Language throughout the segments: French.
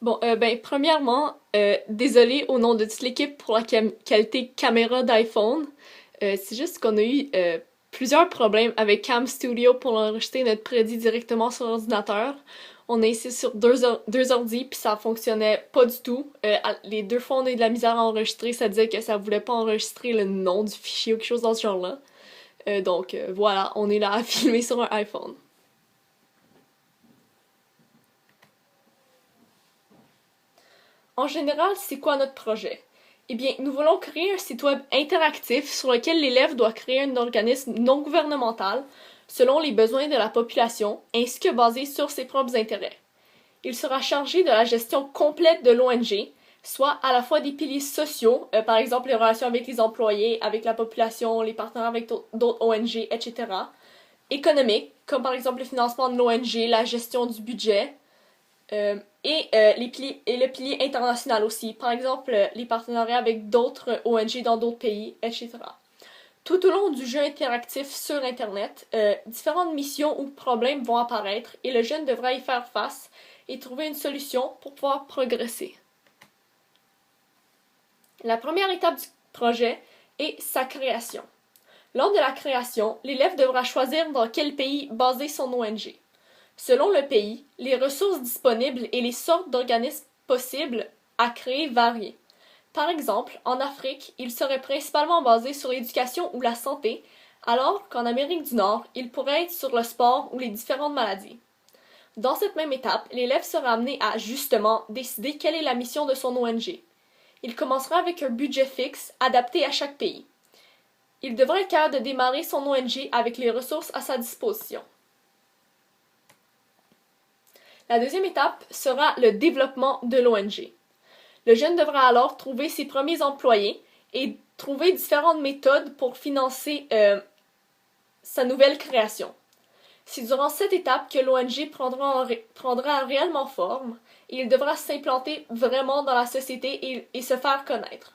Premièrement, désolé au nom de toute l'équipe pour la qualité caméra d'iPhone. C'est juste qu'on a eu plusieurs problèmes avec Cam Studio pour enregistrer notre prédit directement sur l'ordinateur. On a essayé sur deux ordi puis ça fonctionnait pas du tout. Les deux fois on a eu de la misère à enregistrer, ça disait que ça voulait pas enregistrer le nom du fichier ou quelque chose dans ce genre-là. Voilà, on est là à filmer sur un iPhone. En général, c'est quoi notre projet? Eh bien, nous voulons créer un site web interactif sur lequel l'élève doit créer un organisme non gouvernemental selon les besoins de la population ainsi que basé sur ses propres intérêts. Il sera chargé de la gestion complète de l'ONG, soit à la fois des piliers sociaux, par exemple les relations avec les employés, avec la population, les partenaires avec d'autres ONG, etc. Économique, comme par exemple le financement de l'ONG, la gestion du budget, et le pilier international aussi, par exemple les partenariats avec d'autres ONG dans d'autres pays, etc. Tout au long du jeu interactif sur Internet, différentes missions ou problèmes vont apparaître et le jeune devra y faire face et trouver une solution pour pouvoir progresser. La première étape du projet est sa création. Lors de la création, l'élève devra choisir dans quel pays baser son ONG. Selon le pays, les ressources disponibles et les sortes d'organismes possibles à créer varient. Par exemple, en Afrique, il serait principalement basé sur l'éducation ou la santé, alors qu'en Amérique du Nord, il pourrait être sur le sport ou les différentes maladies. Dans cette même étape, l'élève sera amené à, justement, décider quelle est la mission de son ONG. Il commencera avec un budget fixe, adapté à chaque pays. Il devra être capable de démarrer son ONG avec les ressources à sa disposition. La deuxième étape sera le développement de l'ONG. Le jeune devra alors trouver ses premiers employés et trouver différentes méthodes pour financer sa nouvelle création. C'est durant cette étape que l'ONG prendra réellement forme et il devra s'implanter vraiment dans la société et se faire connaître.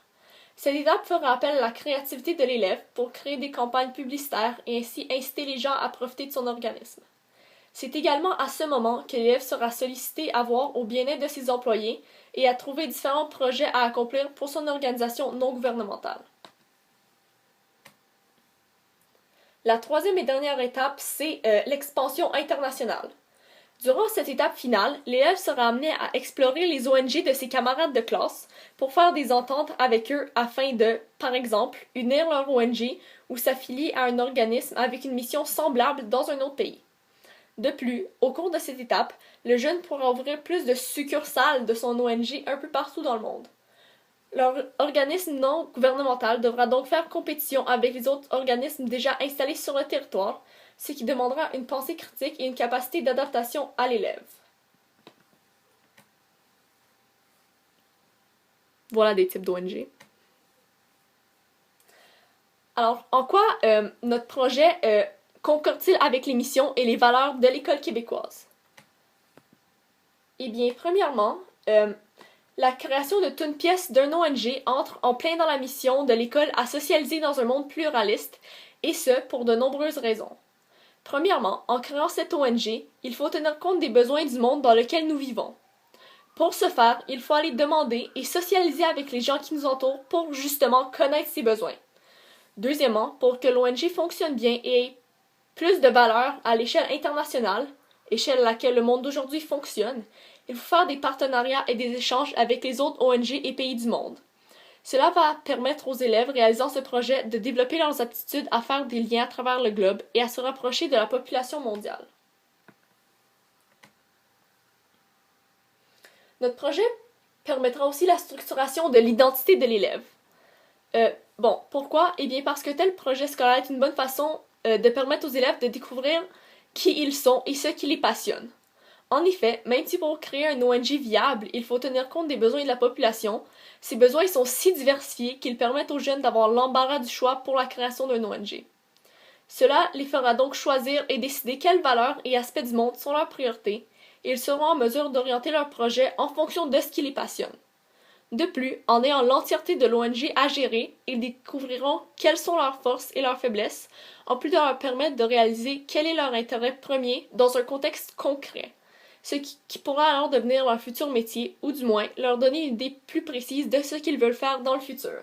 Cette étape fera appel à la créativité de l'élève pour créer des campagnes publicitaires et ainsi inciter les gens à profiter de son organisme. C'est également à ce moment que l'élève sera sollicité à voir au bien-être de ses employés et à trouver différents projets à accomplir pour son organisation non gouvernementale. La troisième et dernière étape, c'est l'expansion internationale. Durant cette étape finale, l'élève sera amené à explorer les ONG de ses camarades de classe pour faire des ententes avec eux afin de, par exemple, unir leur ONG ou s'affilier à un organisme avec une mission semblable dans un autre pays. De plus, au cours de cette étape, le jeune pourra ouvrir plus de succursales de son ONG un peu partout dans le monde. Leur organisme non gouvernemental devra donc faire compétition avec les autres organismes déjà installés sur le territoire, ce qui demandera une pensée critique et une capacité d'adaptation à l'élève. Voilà des types d'ONG. Alors, en quoi notre projet concorde-t-il avec les missions et les valeurs de l'école québécoise? Eh bien, premièrement, la création de toute pièce d'un ONG entre en plein dans la mission de l'école à socialiser dans un monde pluraliste, et ce, pour de nombreuses raisons. Premièrement, en créant cette ONG, il faut tenir compte des besoins du monde dans lequel nous vivons. Pour ce faire, il faut aller demander et socialiser avec les gens qui nous entourent pour justement connaître ces besoins. Deuxièmement, pour que l'ONG fonctionne bien et ait plus de valeur à l'échelle internationale, échelle à laquelle le monde d'aujourd'hui fonctionne, il faut faire des partenariats et des échanges avec les autres ONG et pays du monde. Cela va permettre aux élèves réalisant ce projet de développer leurs aptitudes à faire des liens à travers le globe et à se rapprocher de la population mondiale. Notre projet permettra aussi la structuration de l'identité de l'élève. Pourquoi? Eh bien parce que tel projet scolaire est une bonne façon de permettre aux élèves de découvrir qui ils sont et ce qui les passionne. En effet, même si pour créer un ONG viable, il faut tenir compte des besoins de la population, ces besoins sont si diversifiés qu'ils permettent aux jeunes d'avoir l'embarras du choix pour la création d'un ONG. Cela les fera donc choisir et décider quelles valeurs et aspects du monde sont leurs priorités, et ils seront en mesure d'orienter leur projet en fonction de ce qui les passionne. De plus, en ayant l'entièreté de l'ONG à gérer, ils découvriront quelles sont leurs forces et leurs faiblesses, en plus de leur permettre de réaliser quel est leur intérêt premier dans un contexte concret. qui pourra alors devenir leur futur métier, ou du moins leur donner une idée plus précise de ce qu'ils veulent faire dans le futur.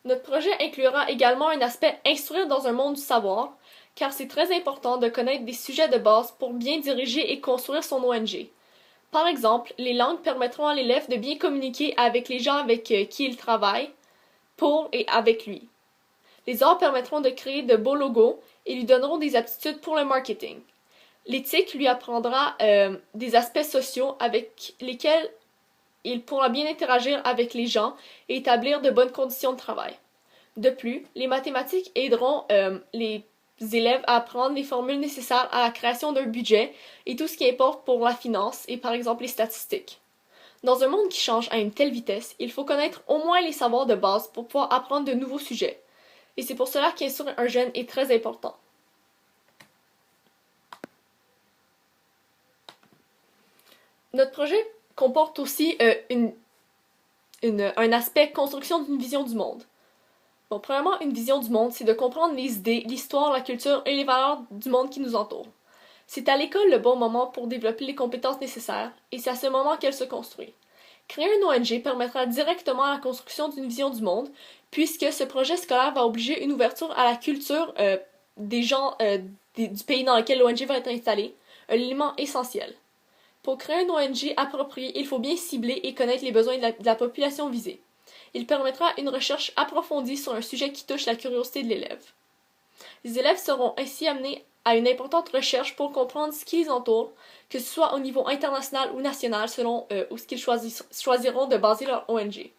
Notre projet inclura également un aspect instruire dans un monde du savoir, car c'est très important de connaître des sujets de base pour bien diriger et construire son ONG. Par exemple, les langues permettront à l'élève de bien communiquer avec les gens avec qui il travaille, pour et avec lui. Les arts permettront de créer de beaux logos et lui donneront des aptitudes pour le marketing. L'éthique lui apprendra des aspects sociaux avec lesquels il pourra bien interagir avec les gens et établir de bonnes conditions de travail. De plus, les mathématiques aideront les élèves à apprendre les formules nécessaires à la création d'un budget et tout ce qui importe pour la finance et par exemple les statistiques. Dans un monde qui change à une telle vitesse, il faut connaître au moins les savoirs de base pour pouvoir apprendre de nouveaux sujets. Et c'est pour cela qu'instruire un jeune est très important. Notre projet comporte aussi un aspect construction d'une vision du monde. Bon, premièrement, une vision du monde, c'est de comprendre les idées, l'histoire, la culture et les valeurs du monde qui nous entoure. C'est à l'école le bon moment pour développer les compétences nécessaires, et c'est à ce moment qu'elle se construit. Créer un ONG permettra directement la construction d'une vision du monde, puisque ce projet scolaire va obliger une ouverture à la culture des gens du pays dans lequel l'ONG va être installée, un élément essentiel. Pour créer un ONG approprié, il faut bien cibler et connaître les besoins de la population visée. Il permettra une recherche approfondie sur un sujet qui touche la curiosité de l'élève. Les élèves seront ainsi amenés à une importante recherche pour comprendre ce qui les entoure, que ce soit au niveau international ou national selon où ce qu'ils choisiront de baser leur ONG.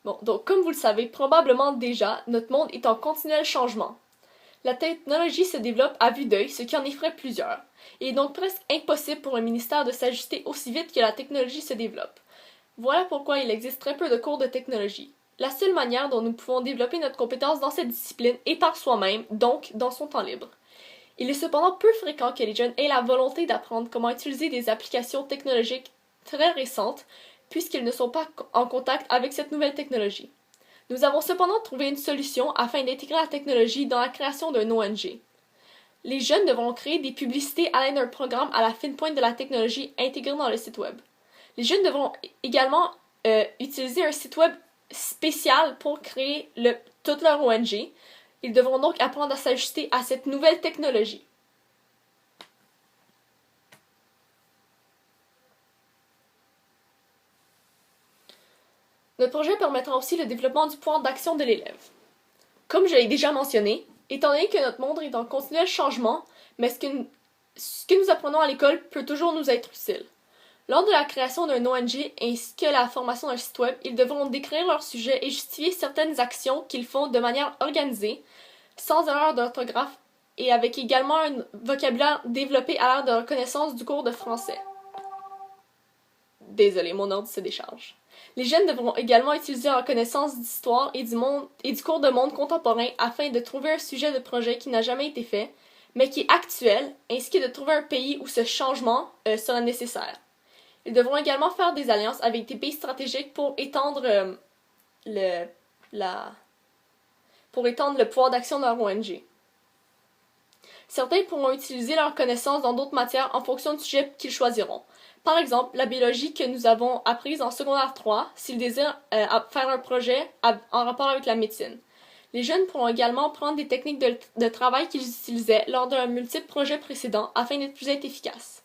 Bon, donc comme vous le savez probablement déjà, notre monde est en continuel changement. La technologie se développe à vue d'œil, ce qui en effraie plusieurs. Il est donc presque impossible pour le ministère de s'ajuster aussi vite que la technologie se développe. Voilà pourquoi il existe très peu de cours de technologie. La seule manière dont nous pouvons développer notre compétence dans cette discipline est par soi-même, donc dans son temps libre. Il est cependant peu fréquent que les jeunes aient la volonté d'apprendre comment utiliser des applications technologiques très récentes, puisqu'ils ne sont pas en contact avec cette nouvelle technologie. Nous avons cependant trouvé une solution afin d'intégrer la technologie dans la création d'un ONG. Les jeunes devront créer des publicités à l'aide d'un programme à la fine pointe de la technologie intégré dans le site web. Les jeunes devront également utiliser un site web spécial pour créer toute leur ONG. Ils devront donc apprendre à s'ajuster à cette nouvelle technologie. Notre projet permettra aussi le développement du pouvoir d'action de l'élève. Comme je l'ai déjà mentionné, étant donné que notre monde est en continuel changement, mais ce que nous apprenons à l'école peut toujours nous être utile. Lors de la création d'un ONG ainsi que la formation d'un site web, ils devront décrire leur sujet et justifier certaines actions qu'ils font de manière organisée, sans erreur d'orthographe et avec également un vocabulaire développé à l'ère de reconnaissance du cours de français. Désolé, mon ordre se décharge. Les jeunes devront également utiliser leur connaissance d'histoire et du cours de monde contemporain afin de trouver un sujet de projet qui n'a jamais été fait, mais qui est actuel, ainsi que de trouver un pays où ce changement sera nécessaire. Ils devront également faire des alliances avec des pays stratégiques pour étendre le pouvoir d'action de leur ONG. Certains pourront utiliser leurs connaissances dans d'autres matières en fonction du sujet qu'ils choisiront. Par exemple, la biologie que nous avons apprise en secondaire 3, s'ils désirent faire un projet en rapport avec la médecine. Les jeunes pourront également prendre des techniques de travail qu'ils utilisaient lors de leurs multiples projets précédents afin d'être plus efficaces.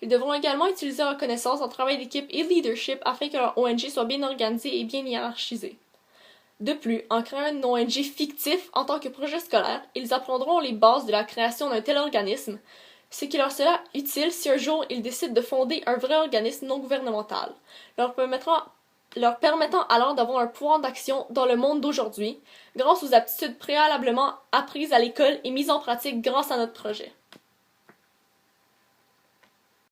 Ils devront également utiliser leurs connaissances en travail d'équipe et leadership afin que leur ONG soit bien organisée et bien hiérarchisée. De plus, en créant un ONG fictif en tant que projet scolaire, ils apprendront les bases de la création d'un tel organisme, ce qui leur sera utile si un jour ils décident de fonder un vrai organisme non gouvernemental, leur permettant alors d'avoir un pouvoir d'action dans le monde d'aujourd'hui, grâce aux aptitudes préalablement apprises à l'école et mises en pratique grâce à notre projet.